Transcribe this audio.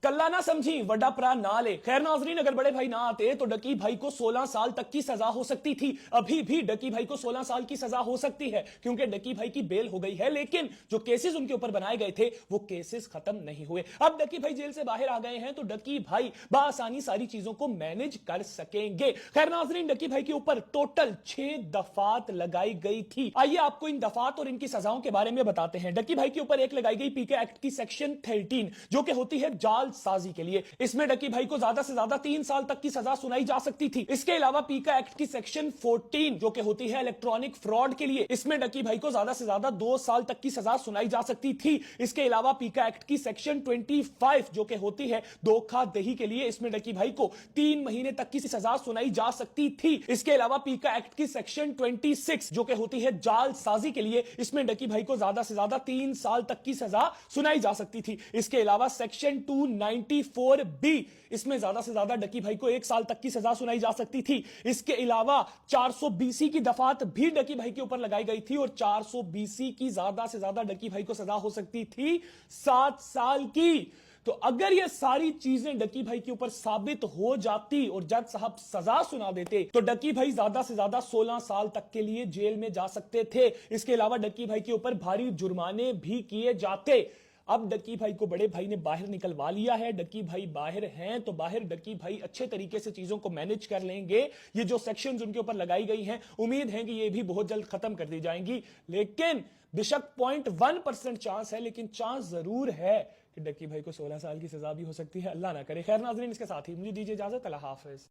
कल्ला ना समझी वड्डा भरा ना ले। खैर नाजरीन, अगर बड़े भाई ना आते तो डकी भाई को 16 साल तक की सजा हो सकती थी। अभी भी डकी भाई को 16 साल की सजा हो सकती है क्योंकि डकी भाई की बेल हो गई है, लेकिन जो केसेस उनके ऊपर बनाए गए थे वो केसेस खत्म नहीं हुए। अब डकी भाई जेल से बाहर आ गए हैं तो डकी भाई बआसानी सारी चीजों को मैनेज कर सकेंगे। खैर नाजरीन, डकी भाई के ऊपर टोटल 6 दफात लगाई गई थी। आइए आपको इन दफात और इनकी सजाओं के बारे में बताते हैं। डकी भाई के ऊपर एक लगाई गई पीके एक्ट की सेक्शन 13 जो कि होती है जाल साजी के लिए। इसमें डकी भाई को ज्यादा से ज्यादा 3 साल तक की सजा सुनाई जा सकती थी। इसके अलावा पीका एक्ट की सेक्शन 14 जो कि होती है इलेक्ट्रॉनिक फ्रॉड के लिए, इसमें डकी भाई को ज्यादा से ज्यादा 2 साल तक की सजा सुनाई जा सकती थी। इसके अलावा पीका एक्ट की सेक्शन 25 जो कि होती है धोखाधड़ी के लिए, इसमें डकी भाई को 3 महीने तक की सजा सुनाई जा सकती थी। इसके अलावा पीका एक्ट की सेक्शन 26 जो कि होती है जाल साजी के लिए, इसमें डकी भाई को ज्यादा से ज्यादा 3 साल तक की सजा सुनाई जा सकती थी। इसके अलावा सेक्शन 294B, इसमें ज्यादा से ज्यादा डकी भाई को 1 साल तक की सजा सुनाई जा सकती थी। इसके अलावा 420 की दफात भी डकी भाई के ऊपर लगाई गई थी और 420 की ज्यादा से ज्यादा डकी भाई को सजा हो सकती थी 7 साल की। तो अगर ये सारी चीजें डकी भाई के ऊपर साबित हो जाती और जज साहब सजा सुना देते तो डकी भाई ज्यादा से ज्यादा 16 साल तक के लिए जेल में जा सकते थे। इसके अलावा डकी भाई के ऊपर भारी जुर्माने भी किए जाते। अब डकी भाई को बड़े भाई ने बाहर निकलवा लिया है। डकी भाई बाहर हैं तो बाहर डकी भाई अच्छे तरीके से चीजों को मैनेज कर लेंगे। ये जो सेक्शंस उनके ऊपर लगाई गई हैं, उम्मीद है कि ये भी बहुत जल्द खत्म कर दी जाएंगी। लेकिन बेशक 0.1% चांस है, लेकिन चांस जरूर है कि डकी भाई को 16 साल की सजा भी हो सकती है। अल्लाह ना करे। खैर नाजरीन, इसके साथ ही मुझे दीजिए इजाजत। अल्लाह हाफिज।